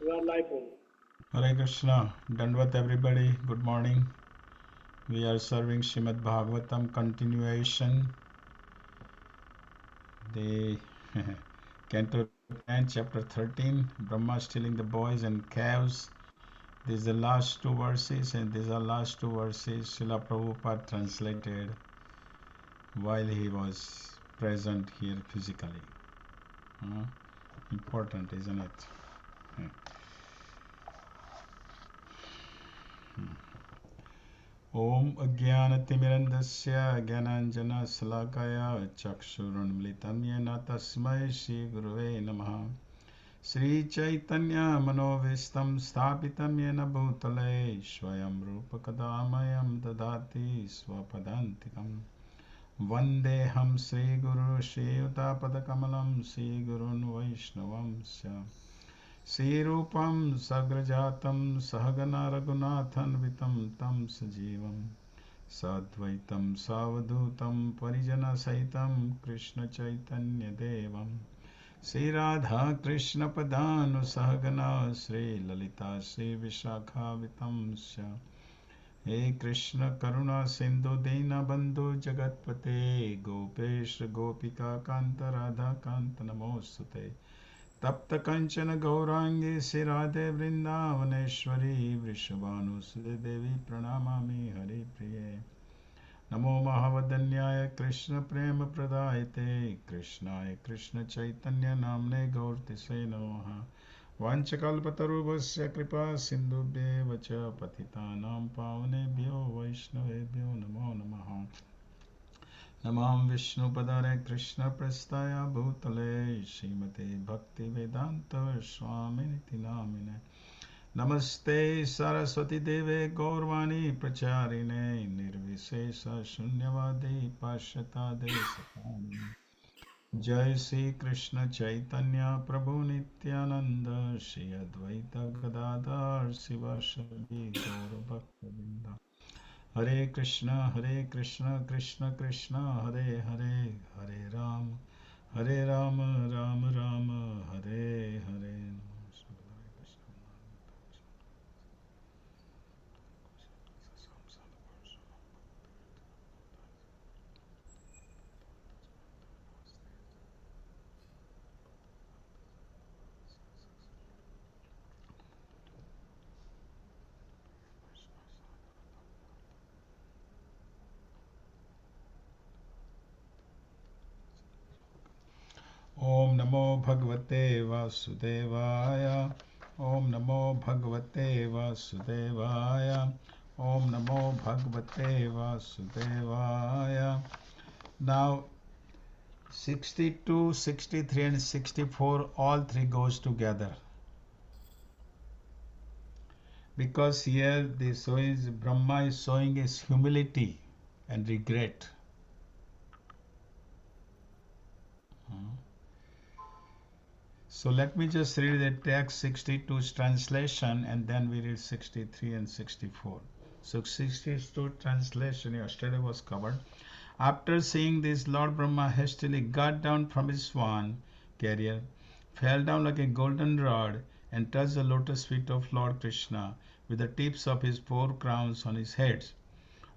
You are live on. Hare Krishna, Dandvat everybody, good morning. We are serving Srimad Bhagavatam continuation, the Canto 10, Chapter 13, Brahma stealing the boys and calves. These are the last two verses, and these are last two verses Srila Prabhupada translated while he was present here physically. Uh, Important, isn't it? ॐ अज्ञानतिमिरन्दस्य ज्ञानाञ्जनशलाकया चक्षुरुन्मिलितं येन तस्मै श्रीगुरुवे नमः श्रीचैतन्यमनोभीष्टं स्थापितं येन भूतले स्वयं रूपकदामयं ददाति स्वपदान्तिकम् वन्देऽहं श्रीगुरुं श्रीयुतापदकमलं श्रीगुरुन् वैष्णवंश्च श्रीरूपं सग्रजातं सहगना रघुनाथन्वितं तं सजीवं साद्वैतं सावधूतं परिजनसहितं कृष्णचैतन्यदेवं श्रीराधाकृष्णपदानुसहगना श्रीललिता श्रीविशाखावितंश्च हे कृष्ण करुणा सिन्धु दीनबन्धु जगत्पते गोपेश गोपिकान्त राधाकान्त नमोऽस्तुते तप्त कंचन गौरांगी श्रीराधे वृंदावनेश्वरी वृषभानुसुते देवी प्रणमामि हरिप्रिये नमो महावदन्याय कृष्ण प्रेम प्रदायते कृष्णाय कृष्ण चैतन्य नाम्ने गौरतिसे नमः वाञ्छकल्पतरुभ्यश्च कृपा सिन्धुभ्येव च पतितानां पावनेभ्यो वैष्णवेभ्यो नमो नमः नमां विष्णुपदारे कृष्णप्रस्थाय भूतले श्रीमते भक्तिवेदान्त स्वामिनिति नामिने नमस्ते सरस्वती देवे गौरवाणी प्रचारिणे निर्विशेष शून्यवादी पाश्चात्य जय श्री कृष्ण चैतन्य प्रभु नित्यानंद श्री अद्वैत गदाधर शिवासादि गौर भक्तवृंद हरे कृष्ण कृष्ण कृष्ण हरे हरे हरे राम राम राम हरे हरे ओम नमो भगवते वासुदेवाय ओम नमो भगवते वासुदेवाय ओम नमो भगवते वासुदेवाय Now 62, 63 and 64 all three goes together because here the Brahma is showing his humility and regret. So let me just read the text 62's translation and then we read 63 and 64. So 62 translation yesterday was covered. After seeing this, Lord Brahma hastily got down from his swan carrier, fell down like a golden rod, and touched the lotus feet of Lord Krishna with the tips of his four crowns on his head.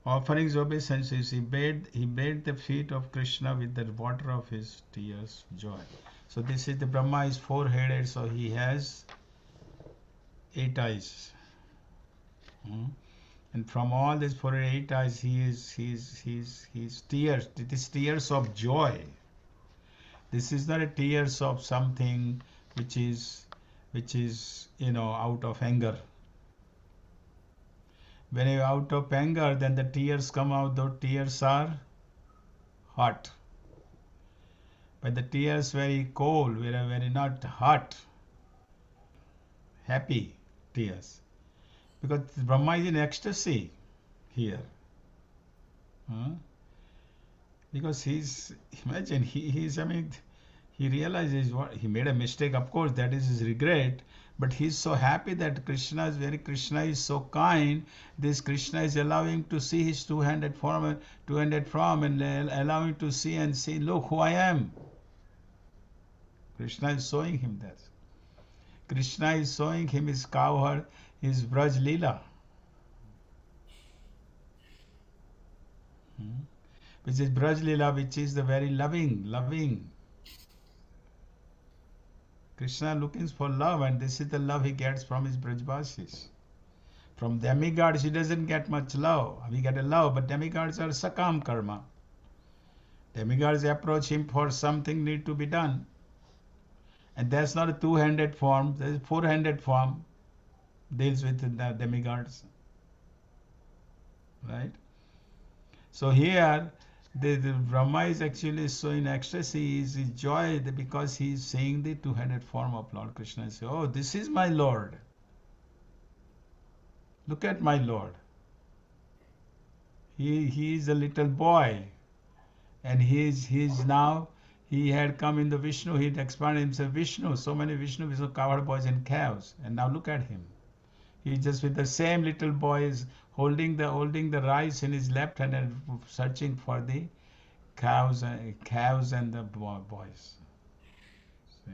Offering obeisances, he bathed the feet of Krishna with the water of his tears joy. So this is the Brahma is four-headed, so he has 8 eyes. And from all these 8 eyes, he's tears. It is tears of joy. This is not a tears of something which is out of anger. When you're out of anger, then the tears come out. Those tears are hot. But the tears very cold, very not hot, happy tears. Because Brahma is in ecstasy here. Huh? Because imagine, he's, I mean, he realizes what he made a mistake. Of course, that is his regret. But he's so happy that Krishna is so kind. This Krishna is allowing to see his two-handed form, and allowing to see and say, look who I am. Krishna is showing him that. Krishna is showing him his cowherd, his Braj Leela, which is Braj Leela, which is the very loving. Krishna looking for love, and this is the love he gets from his Brajvasis. From demigods, he doesn't get much love. We get a love, but demigods are sakam karma. Demigods approach him for something need to be done. And that's not a two-handed form, there's a four-handed form, deals with the demigods. Right? So here, the Brahma is actually showing ecstasy, is joy because he is seeing the two-handed form of Lord Krishna. He says, oh, this is my Lord. Look at my Lord. He is a little boy, and he is now, he had come in the Vishnu, he had expanded himself Vishnu, so many Vishnu covered boys and calves, and now look at him. He just with the same little boy is holding the rice in his left hand and searching for the cows and the boys. See?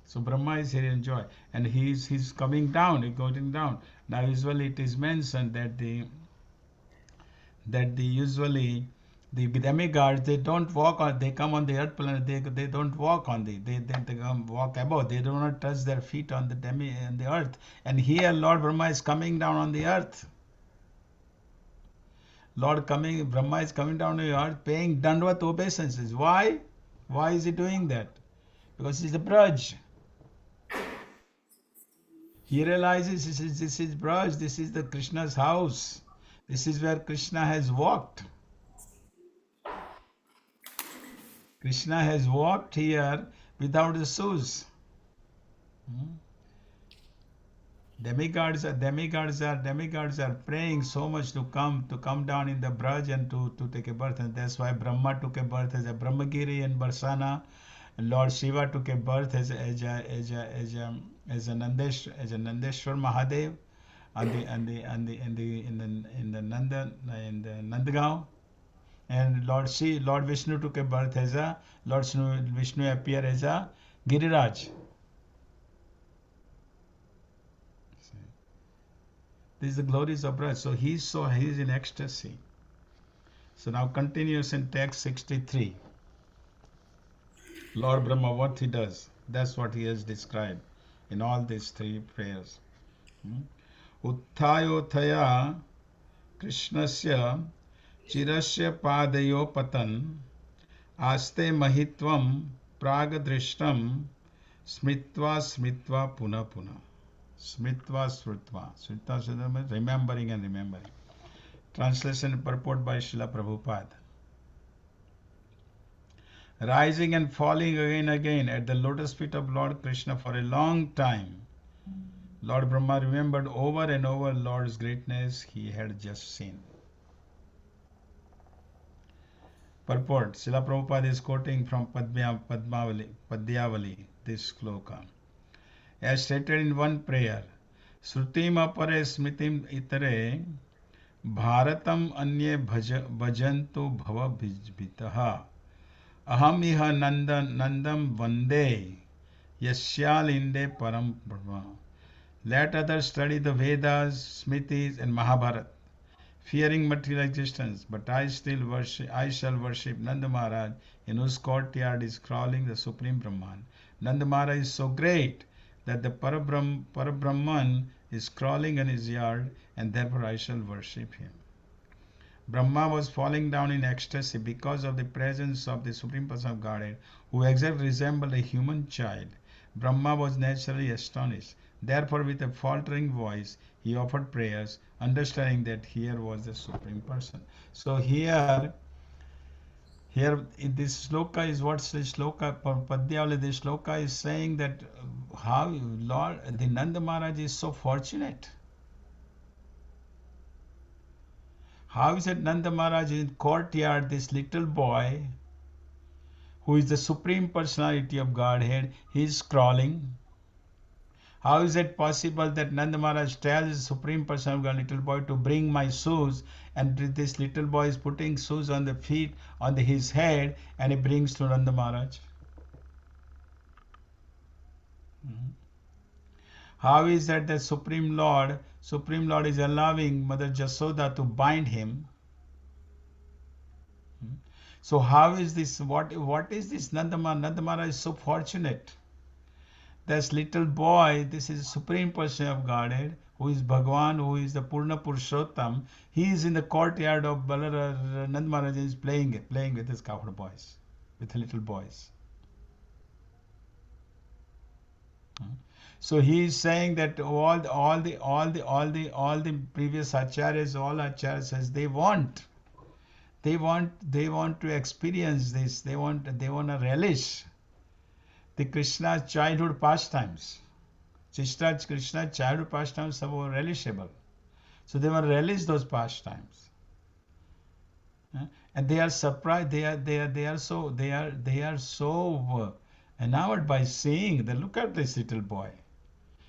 So Brahma is here in joy, and he's coming down, he's going down. Now usually it is mentioned that the usually the demigods, they don't walk on, they come on the earth planet, they don't walk on they come walk above, they do not touch their feet on the earth. And here Lord Brahma is coming down on the earth. Brahma is coming down to the earth paying Dandvat obeisances. Why is he doing that? Because he's a Braj. He realizes this is Braj, this is the Krishna's house, this is where Krishna has walked. Krishna has walked here without the shoes. Demigods are praying so much to come down in the Braj and to take a birth, and that's why Brahma took a birth as a Brahmagiri in Barsana, and Lord Shiva took a birth as a Nandeshwar Mahadev in the Nandagaon. And Lord Vishnu took a birth as a Lord Vishnu appeared as a Giriraj. This is the glories of Braj. So he's in ecstasy. So now continues in text 63. Lord Brahma, what he does, that's what he has described in all these three prayers. Utthayothaya Krishnasya Chirasya Padayo Patan Aste Mahitvam Pragadrishtam Smitva Puna Puna. Smritva means remembering and remembering. Translation and purport by Srila Prabhupada. Rising and falling again at the lotus feet of Lord Krishna for a long time, Lord Brahma remembered over and over Lord's greatness he had just seen. Purport. Srila Prabhupada is quoting from Padyavali, this sloka. As stated in one prayer, Shrutim apare smitim itare bharatam anye bhajantu bhava bhitaha aham iha nandam vande yasyalinde param brahma. Let others study the Vedas, Smritis and Mahabharata, fearing material existence, but I shall worship Nanda Maharaj, in whose courtyard is crawling the Supreme Brahman. Nanda Maharaj is so great that the Parabrahman is crawling in his yard, and therefore I shall worship him. Brahma was falling down in ecstasy because of the presence of the Supreme Person of Godhead, who exactly resembled a human child. Brahma was naturally astonished. Therefore, with a faltering voice, he offered prayers, understanding that here was the Supreme Person. So here in this sloka is what's the sloka, Padyavali, the sloka is saying that how Lord, the Nanda Maharaj is so fortunate. How is it Nanda Maharaj in courtyard, this little boy, who is the Supreme Personality of Godhead, he is crawling? How is it possible that Nanda Maharaj tells the Supreme Person of God, little boy, to bring my shoes, and this little boy is putting shoes on the feet, on his head, and he brings to Nanda Maharaj? How is that the Supreme Lord is allowing Mother Jasoda to bind him? So how is this? What is this? Nandamara is so fortunate. This little boy, this is Supreme Person of Godhead, who is Bhagwan, who is the Purna Purushottam. He is in the courtyard of Nand Maharaj is playing with his cowherd boys, with the little boys. So he is saying that all the previous acharyas, all acharyas says they want to experience this. They want to relish the Krishna's childhood pastimes. Krishna's childhood pastimes were relishable. So they want to relish those pastimes. And they are surprised. They are so enamored by seeing. They look at this little boy.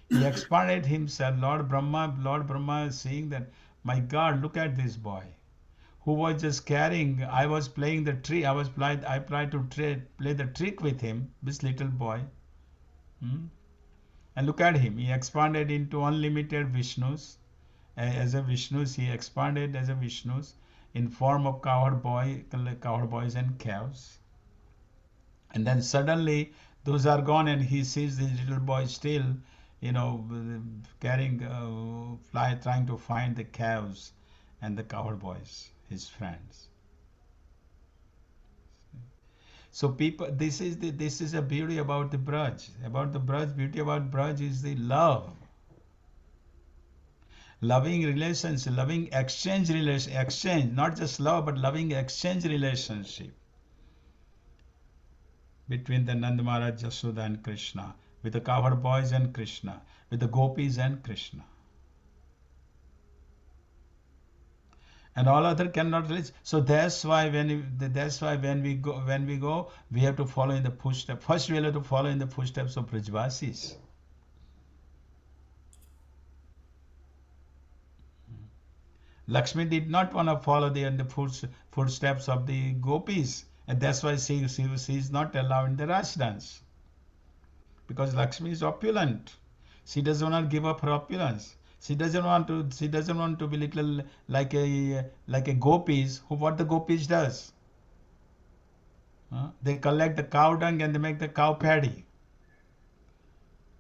He expanded himself. Lord Brahma is seeing that, my God, look at this boy, who was just carrying. I was playing the trick. I tried to play the trick with him. This little boy. And look at him. He expanded into unlimited Vishnus. As a Vishnus, he expanded as a Vishnus in form of cowherd boys and calves. And then suddenly those are gone, and he sees this little boy still, carrying, trying to find the calves and the cowherd boys, his friends. So people, this is a beauty about the Braj. Beauty about Braj is the love. Loving relations, loving exchange, not just love, but loving exchange relationship between the Nand Maharaj, Jasoda and Krishna, with the cowherd boys and Krishna, with the gopis and Krishna. And all other cannot relate. So that's why when we go, we have to follow in the footsteps. First, we have to follow in the footsteps of Brajvasis. Lakshmi did not want to follow the footsteps of the gopis, and that's why she is not allowed in the Raj dance. Because Lakshmi is opulent. She doesn't want to give up her opulence. She doesn't want to be little like a gopis. What the gopis does? They collect the cow dung and they make the cow paddy.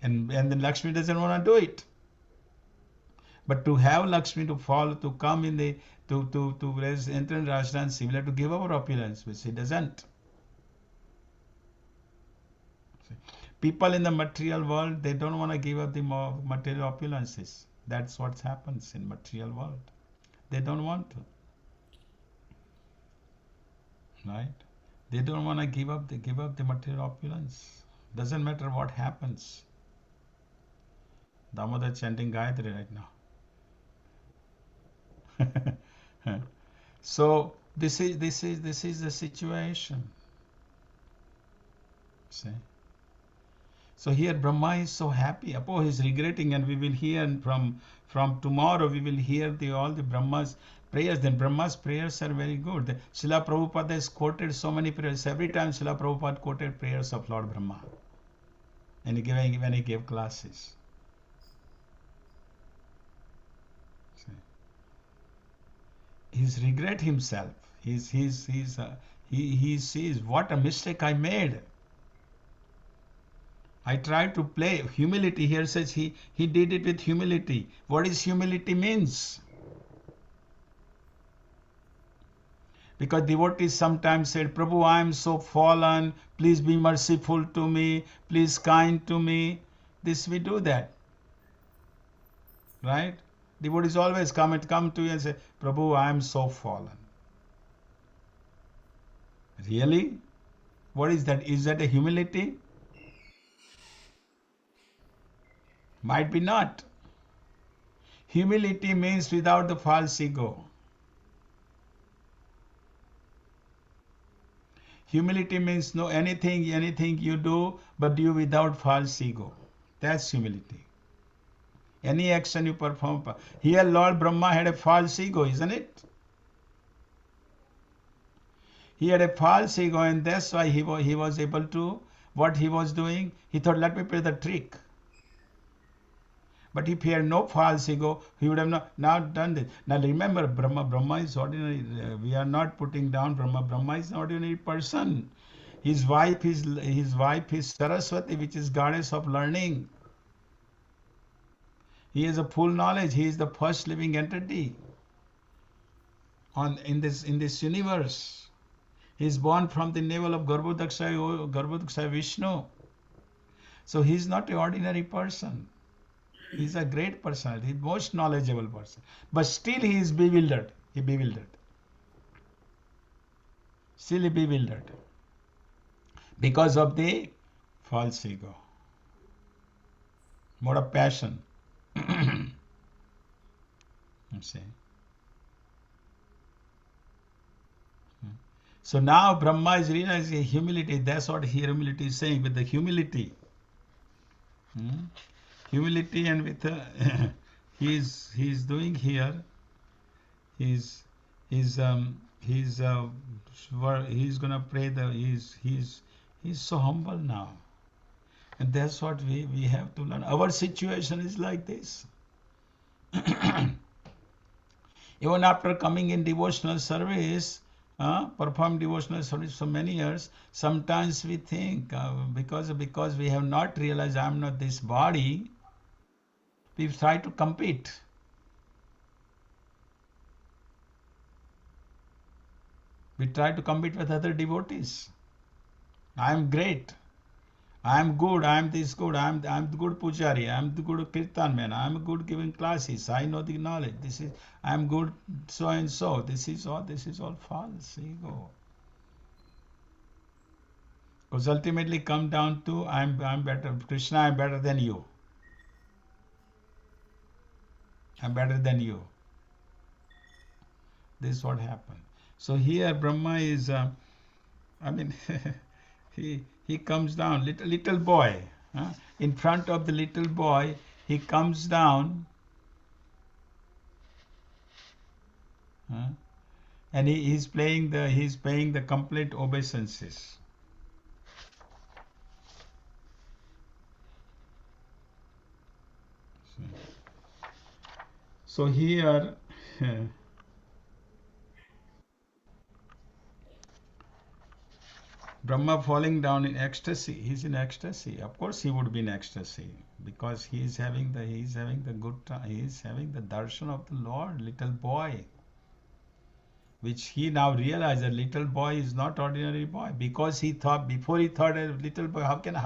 And then Lakshmi doesn't want to do it. But to have Lakshmi to come in the to enter in Rajdan, she will have to give up her opulence, which she doesn't. People in the material world, they don't want to give up the material opulences. That's what happens in material world. They don't want to. Right? They don't want to give up the material opulence. Doesn't matter what happens. Damodar chanting Gayatri right now. So this is the situation. See? So here Brahma is so happy. Apo is regretting, and we will hear from tomorrow. We will hear all the Brahma's prayers. Then Brahma's prayers are very good. Srila Prabhupada has quoted so many prayers. Every time Srila Prabhupada quoted prayers of Lord Brahma, and when he gave classes. See? He's regret himself. He sees what a mistake I made. I tried to play humility. Here says he did it with humility. What is humility means? Because devotees sometimes said, Prabhu, I am so fallen. Please be merciful to me. Please kind to me. This we do that. Right? Devotees always come to you and say, Prabhu, I am so fallen. Really? What is that? Is that a humility? Might be not. Humility means without the false ego. Humility means no anything you do, but do without false ego. That's humility. Any action you perform. Here Lord Brahma had a false ego, isn't it? He had a false ego, and that's why he was able to, what he was doing, he thought, let me play the trick. But if he had no false ego, he would have not done this. Now remember, Brahma is ordinary. We are not putting down Brahma. Brahma is an ordinary person. His wife is Saraswati, which is goddess of learning. He has a full knowledge. He is the first living entity in this universe. He is born from the navel of Garbhodaksha Vishnu. So he is not an ordinary person. He is a great personality, most knowledgeable person. But still he is bewildered. Still he bewildered. Because of the false ego. Mode of passion. See. So now Brahma is realizing humility. That's what humility is saying. With the humility. Humility and with he's doing here. He's gonna pray he's so humble now. And that's what we have to learn. Our situation is like this. Even after coming in devotional service, perform devotional service for many years, sometimes we think because we have not realized I am not this body, we try to compete. We try to compete with other devotees. I am great. I am good. I am this good. I am the good pujari. I am the good kirtan man. I am good giving classes. I know the knowledge. I am good so and so. This is all false ego. Because ultimately come down to I'm better. Krishna, I'm better than you. I'm better than you. This is what happened. So here Brahma is he comes down, little boy. In front of the little boy, he comes down, and he's paying the complete obeisances. So here. Brahma falling down in ecstasy. He's in ecstasy. Of course, he would be in ecstasy because he is having the good time. He is having the darshan of the Lord, little boy, which he now realized that little boy is not ordinary boy because he thought a little boy. How can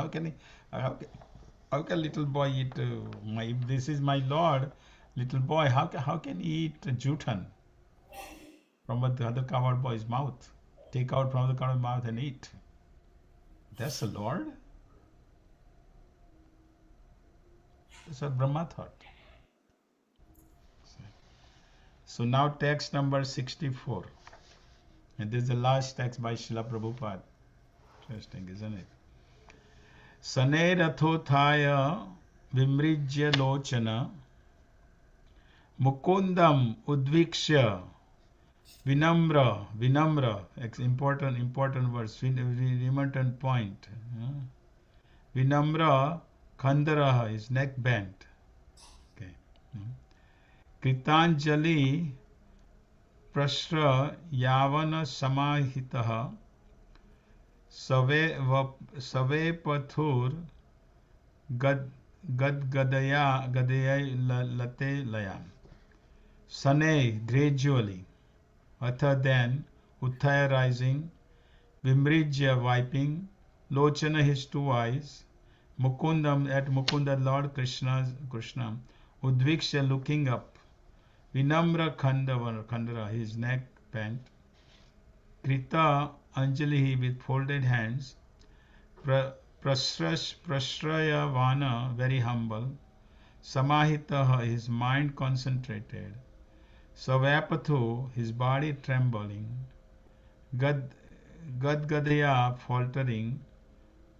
little boy eat if this is my Lord, little boy? How can he eat jutan from the other coward boy's mouth? Take out from the coward mouth and eat. That's the Lord? That's what Brahma thought. So now text number 64. And this is the last text by Srila Prabhupada. Interesting, isn't it? Sane rathothaya vimrijya lochana mukundam udvikshya vinamra, important words, important point. Vinamra khandara, his neck bent. Okay. Kritanjali prashra yavana samahitaha save pathur gadaya late layam. Sane, gradually. Atha, then, Uthaya, rising, Vimrijya, wiping, Lochana, his two eyes, Mukundam, at Mukunda, Lord Krishna, Udviksha, looking up, Vinamra Khandara, his neck bent, Krita Anjali, with folded hands, Prashraya Vana, very humble, Samahita, his mind concentrated, Savapathu, his body trembling, Gadgadaya, faltering,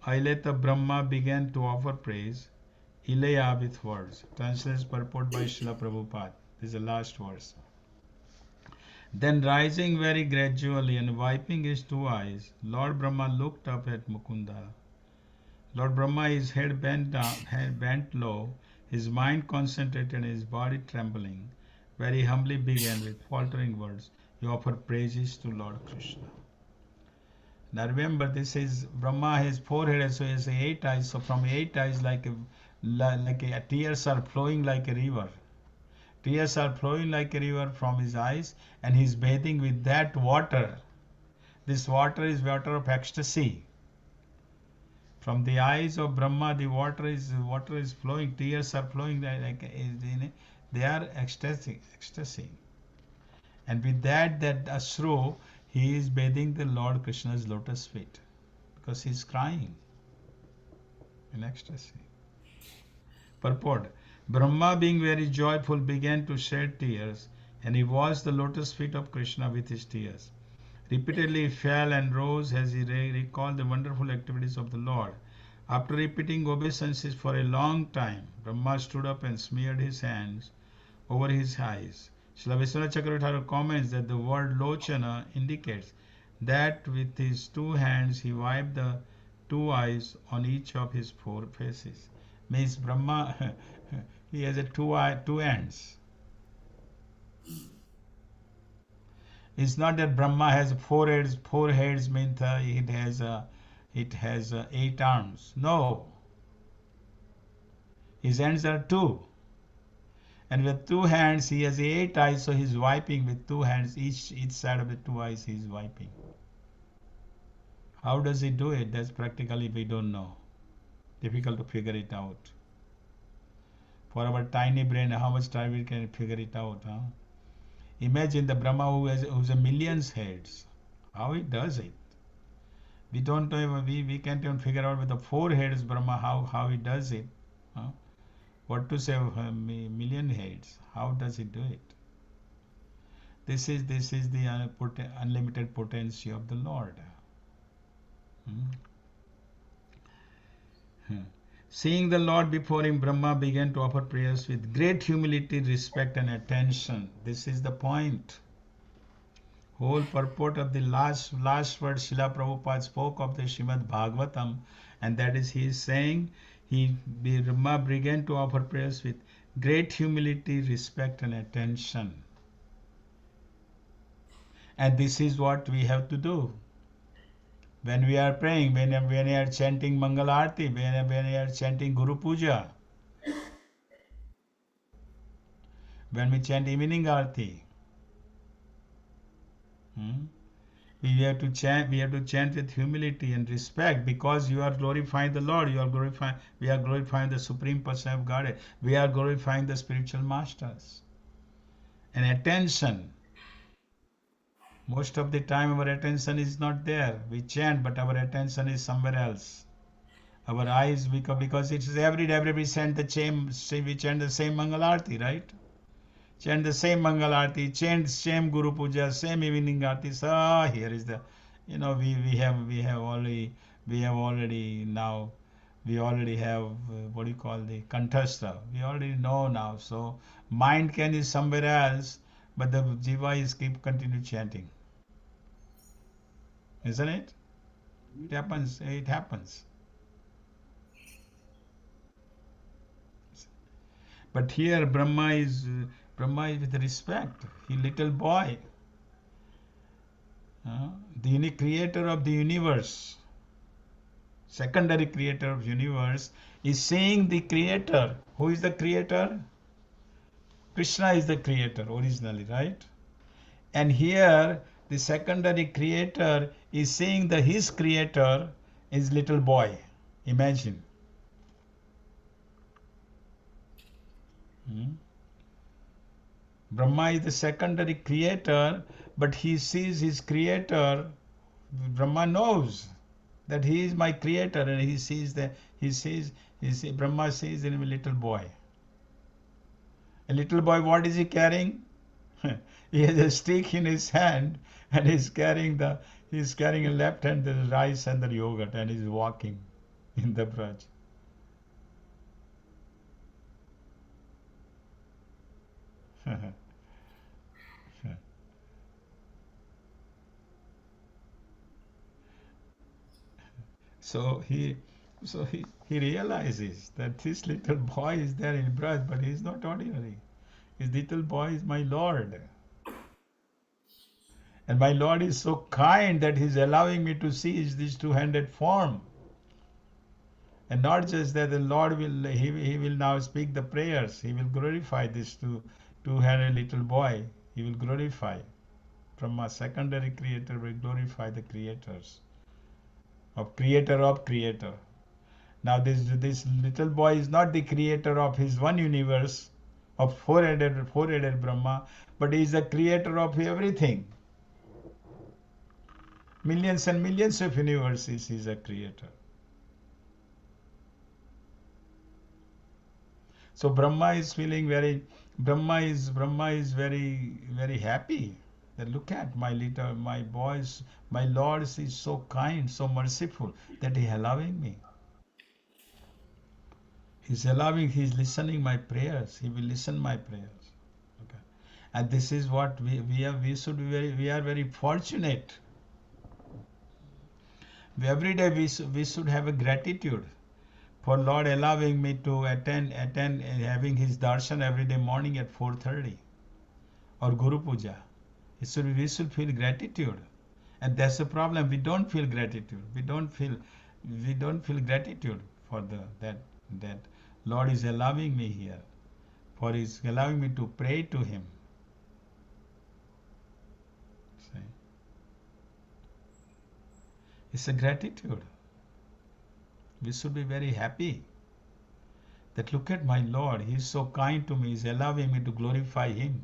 Aileta Brahma began to offer praise, Ilaya, with words. Translates purport by Srila Prabhupada. This is the last verse. Then rising very gradually and wiping his two eyes, Lord Brahma looked up at Mukunda. Lord Brahma, his head bent low, His mind concentrated and his body trembling, very humbly began with faltering words, he offered praises to Lord Krishna. Now remember, this is Brahma has four heads, so he has 8 eyes. So from 8 eyes, tears are flowing like a river. Tears are flowing like a river from his eyes, and he's bathing with that water. This water is water of ecstasy. From the eyes of Brahma, the water is flowing. Tears are flowing they are ecstasy. And with that ashru, he is bathing the Lord Krishna's lotus feet because he is crying in ecstasy. Purport: Brahma, being very joyful, began to shed tears, and he washed the lotus feet of Krishna with his tears. Repeatedly he fell and rose as he recalled the wonderful activities of the Lord. After repeating obeisances for a long time, Brahma stood up and smeared his hands over his eyes. Srila Vishwanath Chakravarti comments that the word Lochana indicates that with his two hands he wiped the two eyes on each of his four faces. Means Brahma, he has a two hands. It's not that Brahma has four heads. Four heads means it has 8 arms. No, his hands are two, and with two hands he has 8 eyes. So he's wiping with two hands. Each side of the two eyes he's wiping. How does he do it? That's practically we don't know. Difficult to figure it out. For our tiny brain, how much time we can figure it out? Huh? Imagine the Brahma who's a millions heads. How he does it? We don't know. We can't even figure out with the four heads Brahma how he does it. Huh? What to say of million heads? How does he do it? This is the unlimited potency of the Lord. Hmm? Hmm. Seeing the Lord before him, Brahma began to offer prayers with great humility, respect, and attention. This is the point. Whole purport of the last word Srila Prabhupada spoke of the Srimad Bhagavatam, and that is he is saying Brahma began to offer prayers with great humility, respect, and attention. And this is what we have to do. When we are praying, when we are chanting Mangal Arati, when we are chanting Guru Puja, when we chant evening Arati, we have to chant with humility and respect, because you are glorifying the Lord, we are glorifying the Supreme Person of Godhead, we are glorifying the spiritual masters. And attention, most of the time our attention is not there. We chant, but our attention is somewhere else. Our eyes, because it's every day we chant the same Mangal Arati, right? Chant the same Mangal Arati, chant same Guru Puja, same evening Arati. So here is the, we already have what do you call the Kanthastra. We already know now. So mind can is somewhere else, but the Jiva is keep continue chanting, isn't it? It happens. It happens. But here Brahma is with respect. He little boy, the unique creator of the universe, secondary creator of universe, is saying the creator. Who is the creator? Krishna is the creator originally, right? And here the secondary creator is saying that his creator is little boy. Imagine. Hmm? Brahma is the secondary creator, but he sees his creator. Brahma knows that he is my creator, and Brahma sees in him a little boy. A little boy, what is he carrying? He has a stick in his hand, and he's carrying a left hand the rice and the yogurt, and he's walking in the braj. So So he realizes that this little boy is there in birth, but he is not ordinary. His little boy is my Lord. And my Lord is so kind that He's allowing me to see this two-handed form. And not just that, the Lord he will now speak the prayers. He will glorify this two-handed little boy. He will glorify. From a secondary creator will glorify the creators. Of creator. Now this little boy is not the creator of his one universe of four-headed Brahma, but he is the creator of everything. Millions and millions of universes he is a creator. So Brahma is very happy. That look at my boys, my Lord is so kind, so merciful that He allowing me. He's listening my prayers. He will listen my prayers. Okay. And this is what we are very fortunate. Every day we should have a gratitude for Lord allowing me to attend having His darshan every day morning at 4:30 or Guru Puja. We should feel gratitude, and that's the problem. We don't feel gratitude. We don't feel gratitude for that Lord is allowing me here, for He's allowing me to pray to Him. See? It's a gratitude. We should be very happy that look at my Lord. He's so kind to me. He's allowing me to glorify Him.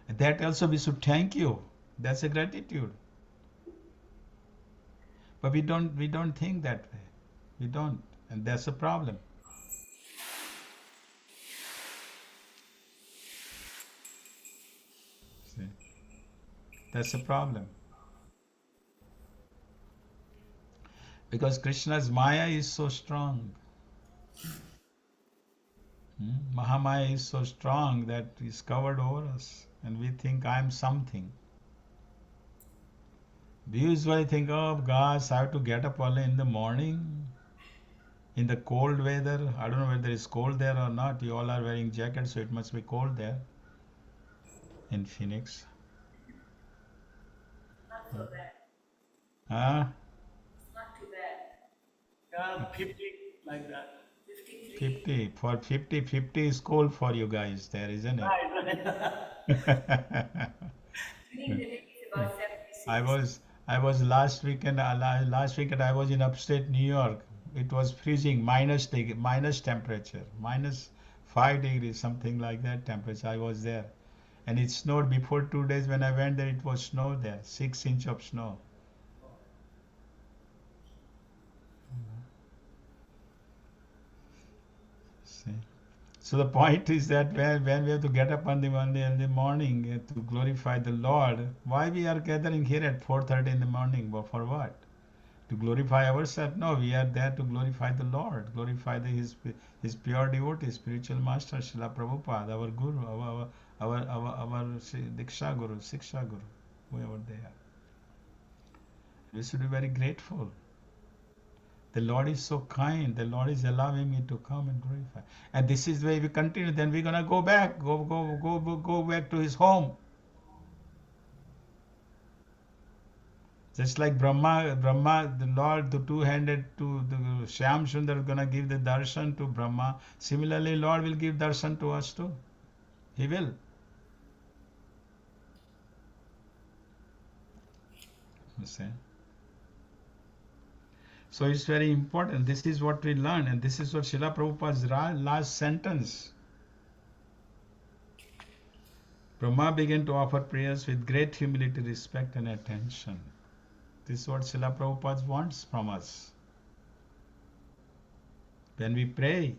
And that also we should thank you. That's a gratitude. But we don't think that way. We don't, and that's a problem. See? That's a problem. Because Krishna's Maya is so strong. Mahamaya is so strong that it's covered over us, and we think I'm something. We usually think, oh gosh, I have to get up early in the morning in the cold weather. I don't know whether it's cold there or not. You all are wearing jackets, so it must be cold there in Phoenix. Not so bad. Huh? It's not too bad. 50 like that. 53. 50. For 50 is cold for you guys there, isn't it? Right. Feeling the heat is about I 76. was I was last weekend I was in upstate New York. It was freezing, minus temperature, -5 degrees, something like that temperature. I was there, and it snowed before 2 days. When I went there, it was snow there, 6 inch of snow. See? So the point is that when we have to get up on the morning to glorify the Lord, why we are gathering here at 4:30 in the morning? But for what? To glorify ourselves? No, we are there to glorify the Lord, glorify His pure devotee, spiritual master, Srila Prabhupada, our Guru, our Diksha Guru, Siksha Guru, whoever they are. We should be very grateful. The Lord is so kind. The Lord is allowing me to come and glorify. And this is the way we continue. Then we're gonna go back, go back to His home. Just like Brahma, the Lord, the two-handed to the Shyam Sundar gonna give the darshan to Brahma. Similarly, Lord will give darshan to us too. He will. You see? So it's very important. This is what we learn, and this is what Srila Prabhupada's last sentence. Brahma began to offer prayers with great humility, respect, and attention. This is what Srila Prabhupada wants from us. When we pray,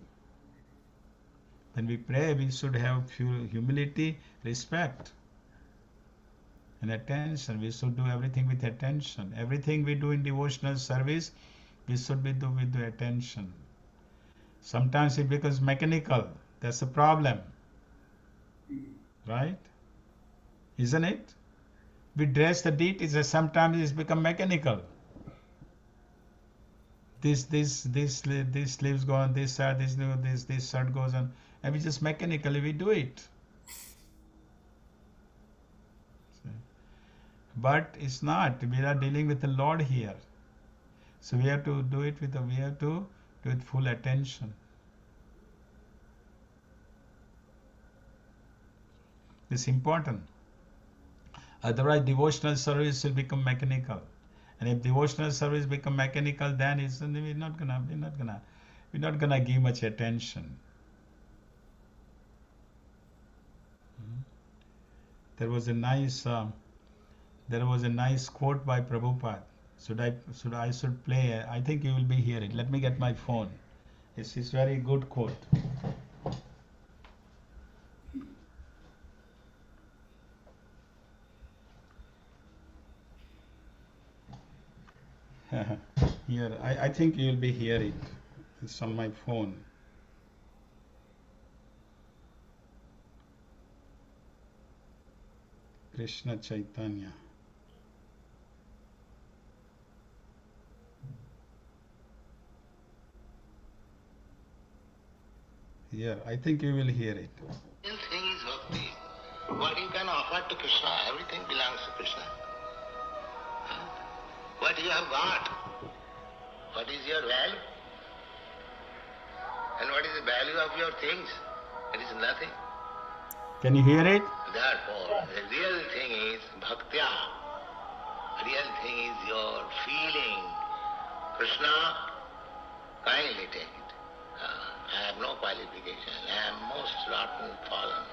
we should have humility, respect, and attention. We should do everything with attention. Everything we do in devotional service, we should be do with the attention. Sometimes it becomes mechanical. That's a problem. Right? Isn't it? We dress the deities, sometimes it's become mechanical. This sleeves go on this side, this shirt goes on, and we just mechanically we do it. But it's not. We are dealing with the Lord here, so we have to do it we have to do it full attention. It's important. Otherwise, devotional service will become mechanical. And if devotional service become mechanical, then we're not gonna give much attention. There was a nice quote by Prabhupada. I should play? I think you will be hearing. Let me get my phone. It's very good quote. Here, I think you will be hearing. It's on my phone. Krishna Chaitanya. Here, I think you will hear it. Thing is bhakti. What you can offer to Krishna, everything belongs to Krishna. What you have got, what is your value? And what is the value of your things? It is nothing. Can you hear it? Therefore, the real thing is bhaktya. Real thing is your feeling. Krishna, kindly take it. I have no qualification. I am most rotten fallen.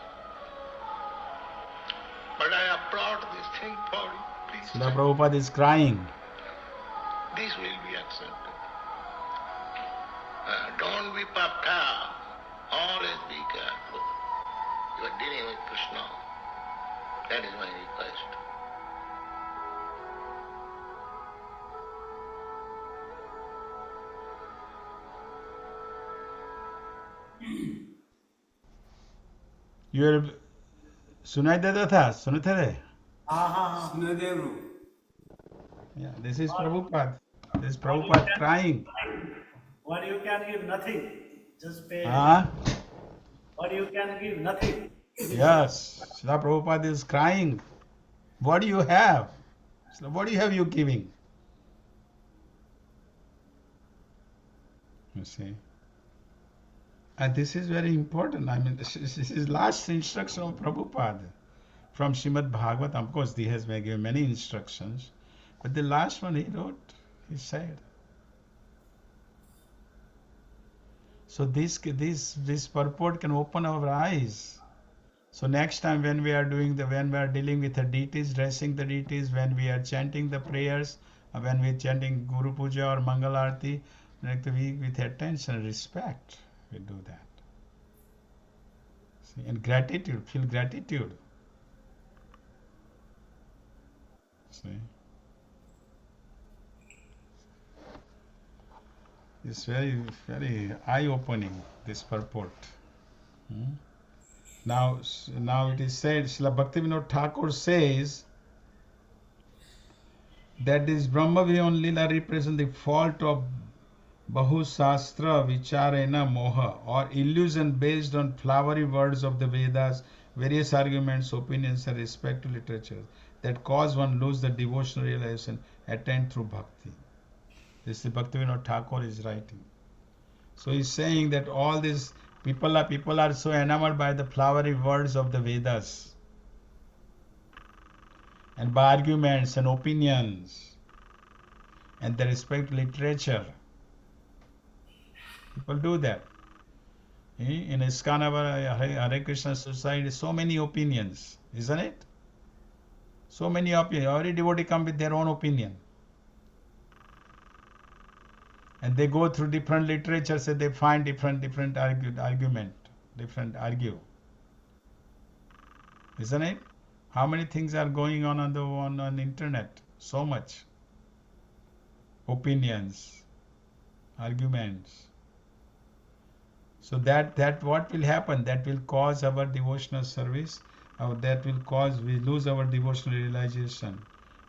But I have brought this thing for you. Please. Srila Prabhupada is crying. This will be accepted. Don't be puffed up. Always be careful. You are dealing with Krishna. That is my request. You are सुनाई देता था सुनते थे Sunadev. Yeah, this is Prabhupada. This is Prabhupada crying. What you can give, nothing. Just pay. What you can give, nothing. Yes, Srila Prabhupada is crying. What do you have? So what do you have you giving? You see. And this is very important. I mean, this is last instruction of Prabhupada from Srimad Bhagavatam. Of course, he has given many instructions, but the last one he wrote, he said. So this purport can open our eyes. So next time when we are dealing with the deities, dressing the deities, when we are chanting the prayers, when we are chanting Guru Puja or Mangal Arati, we with attention and respect, we do that. See, and gratitude, feel gratitude. See. It's very, very eye-opening, this purport. Now it is said, Srila Bhaktivinoda Thakur says that this Brahma Viyon Lila represents the fault of Bahusastra Vicharena Moha, or illusion based on flowery words of the Vedas, various arguments, opinions, and respect to literature that cause one lose the devotional realization attained through bhakti. This is Bhaktivinoda Thakur is writing. So he's saying that all these people are so enamored by the flowery words of the Vedas and by arguments and opinions and the respect literature. People do that. In ISKCON, Hare Krishna Society, so many opinions, isn't it? So many opinions. Every devotee comes with their own opinion. And they go through different literature, so they find different argument, different argue. Isn't it? How many things are going on the internet? So much. Opinions, arguments. So that what will happen? That will cause our devotional service, that will cause we lose our devotional realization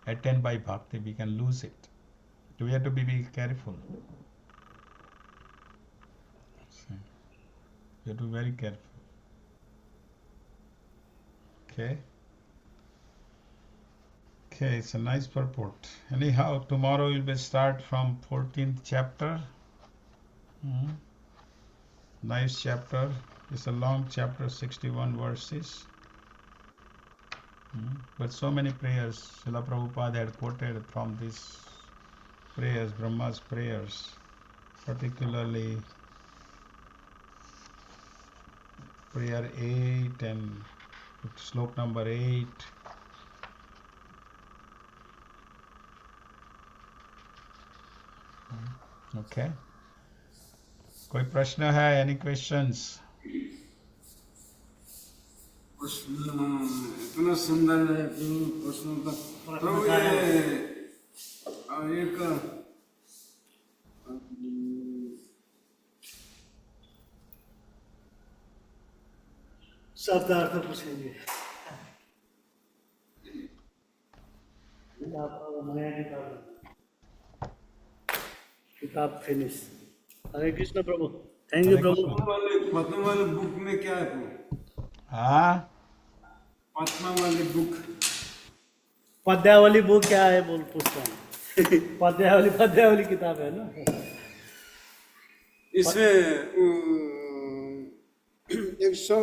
attained by bhakti. We can lose it. So we have to be careful. You have to be very careful. Okay. Okay, it's a nice purport. Anyhow, tomorrow we will start from 14th chapter. Nice chapter. It's a long chapter, 61 verses. But so many prayers. Srila Prabhupada had quoted from these prayers, Brahma's prayers, particularly prayer 8 and slok number 8. Okay. कोई प्रश्न है? Any questions? इतना सुंदर है प्रश्न का। प्रभु ये एक शब्दार्थ पूछेंगे। किताब फिनिश। हरे कृष्ण प्रभु। थैंक यू प्रभु। पद्म वाले बुक में क्या है प्रभु? हाँ, पद्मा वाली बुक, पद्यावली बुक क्या है बोल पूछता हूँ। पद्यावली किताब है ना। इसमें 100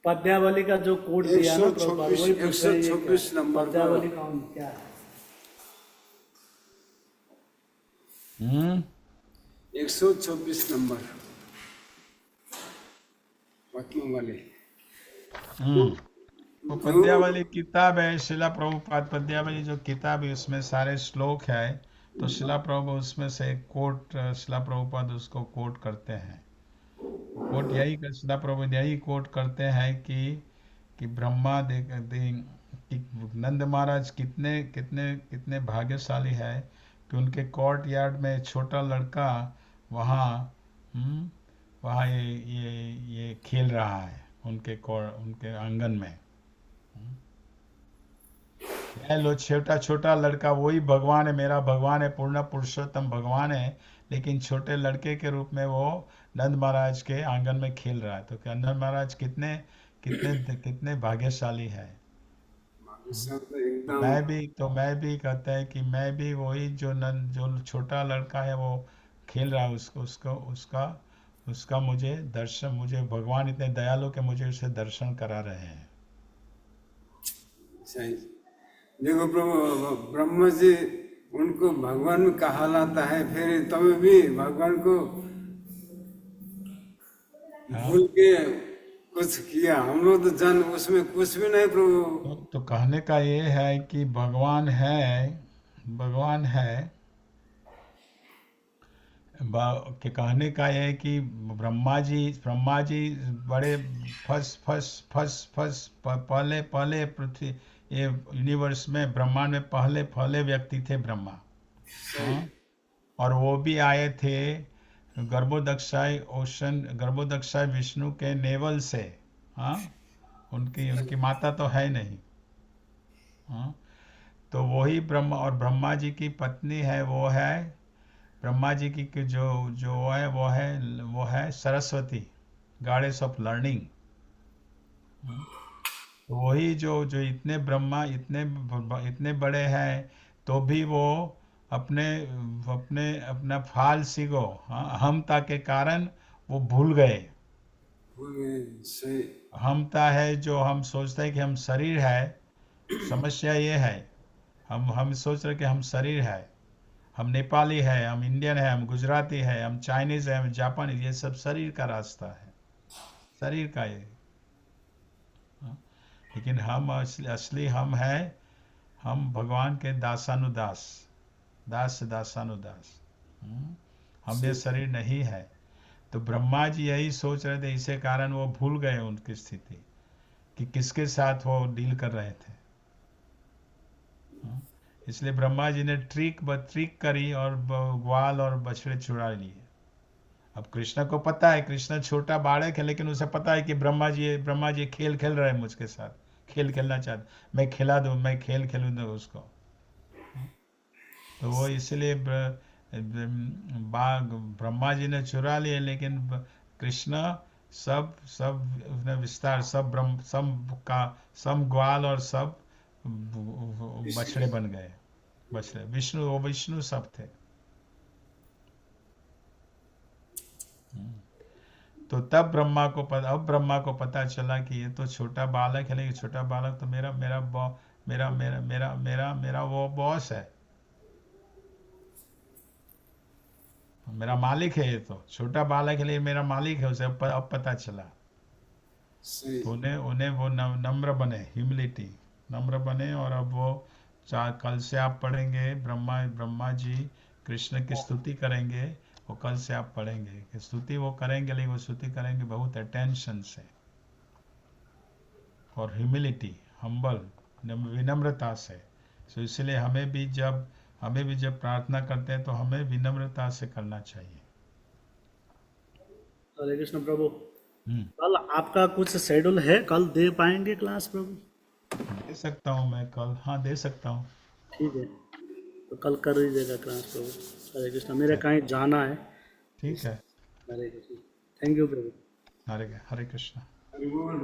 पद्यावली का जो कोड दिया ना प्रभुपाद, वही पूछ रहे हैं ये 126 क्या? नंबर पद्यावली कौन क्या है? 126 नंबर पद्मा वाले। वो पद्यावली किताब है। शिला प्रभुपाद पद्यावली जो किताब है उसमें सारे श्लोक है। तो शिला प्रभु उसमें से कोट, शिला प्रभुपाद उसको कोट करते हैं। कोट यही कर शिला प्रभु यही कोट करते हैं कि ब्रह्मा कि नंद महाराज कितने कितने कितने भाग्यशाली है कि उनके कोर्ट यार्ड में छोटा लड़का वहाँ ये खेल रहा है उनके आंगन में। लो छोटा छोटा लड़का वही भगवान है, मेरा भगवान है, पूर्ण पुरुषोत्तम भगवान है, लेकिन छोटे लड़के के रूप में वो नंद महाराज के आंगन में खेल रहा है। तो क्या नंद महाराज कितने कितने कितने भाग्यशाली है। मैं भी कहता है कि मैं भी वही जो छोटा लड़का है वो खेल रहा है, उसका मुझे भगवान इतने दयालु के मुझे उसे दर्शन करा रहे हैं। सही। देखो प्रभु, ब्रह्मा जी उनको भगवान कहलाता है, फिर तब भी भगवान को भूल के कुछ किया। हम लोग तो जान उसमें कुछ भी नहीं प्रभु। तो कहने का ये है कि भगवान है कि कहने का ये है कि ब्रह्मा जी बड़े पहले पृथ्वी ये यूनिवर्स में ब्रह्मांड में पहले व्यक्ति थे ब्रह्मा। हाँ? और वो भी आए थे गर्भोदक्षाय विष्णु के नेवल से। हाँ, उनकी माता तो है नहीं। हाँ, तो वही ब्रह्मा जी की पत्नी है, वो है ब्रह्मा जी की जो है वो है सरस्वती, गॉडेस ऑफ लर्निंग। तो वही जो इतने ब्रह्मा इतने बड़े हैं तो भी वो अपना फाल सिगो अहमता के कारण वो भूल गए। सही। अहमता है जो हम सोचते हैं कि हम शरीर है। समस्या ये है हम सोच रहे कि हम शरीर है, हम नेपाली है, हम इंडियन है, हम गुजराती है, हम चाइनीज है, हम जापानी, ये सब शरीर का रास्ता है, शरीर का ये। लेकिन हम असली हम है, हम भगवान के दासानुदास। हम ये शरीर नहीं है। तो ब्रह्मा जी यही सोच रहे थे, इसी कारण वो भूल गए उनकी स्थिति कि किसके साथ वो डील कर रहे थे। इसलिए ब्रह्मा जी ने ट्रिक करी और ग्वाल और बछड़े छुड़ा लिए। अब कृष्ण को पता है, कृष्ण छोटा बालक है, लेकिन उसे पता है कि ब्रह्मा जी खेल खेल रहे हैं मुझके साथ, खेल खेलना चाहते, मैं खिला दूं, मैं खेल खेलूँ दूँ उसको। तो वो इसलिए ब्रह्मा जी ने चुरा लिए, लेकिन कृष्ण सब सब ने विस्तार, सब ब्रह्म, सम ग्वाल और सब बछड़े बन गए, बछड़े, विष्णु, वो विष्णु सब थे। तो तब अब ब्रह्मा को पता चला कि ये तो छोटा बालक है, लेकिन छोटा बालक तो मेरा मेरा बॉ- मेरा मेरा मेरा मेरा मेरा वो बॉस है, मेरा मालिक है, ये तो छोटा बालक है लेकिन मेरा मालिक है, उसे अब पता चला। सही। तो उन्हें उन्हें वो नम्र बने, ह्यूमिलिटी, नम्र बने। और अब वो कल से आप पढ़ेंगे, ब्रह्मा ब्रह्मा जी कृष्ण की स्तुति करेंगे, वो कल से आप पढ़ेंगे कि स्तुति वो करेंगे, लेकिन वो स्तुति करेंगे बहुत अटेंशन से और ह्यूमिलिटी, हम्बल, विनम्रता से। तो इसलिए हमें भी जब प्रार्थना करते हैं तो हमें विनम्रता से करना चाहिए। हरे कृष्ण प्रभु। हम्म, कल आपका कुछ शेड्यूल है, कल दे पाएंगे क्लास प्रभु? दे सकता हूँ मैं कल, हाँ दे सकता हूँ। ठीक है, तो कल कर दीजिएगा क्लास प्रभु। हरे कृष्ण, मेरे कहीं जाना है। ठीक है। हरे कृष्ण, थैंक यू प्रभु। हरे हरे कृष्ण। हरि बोल,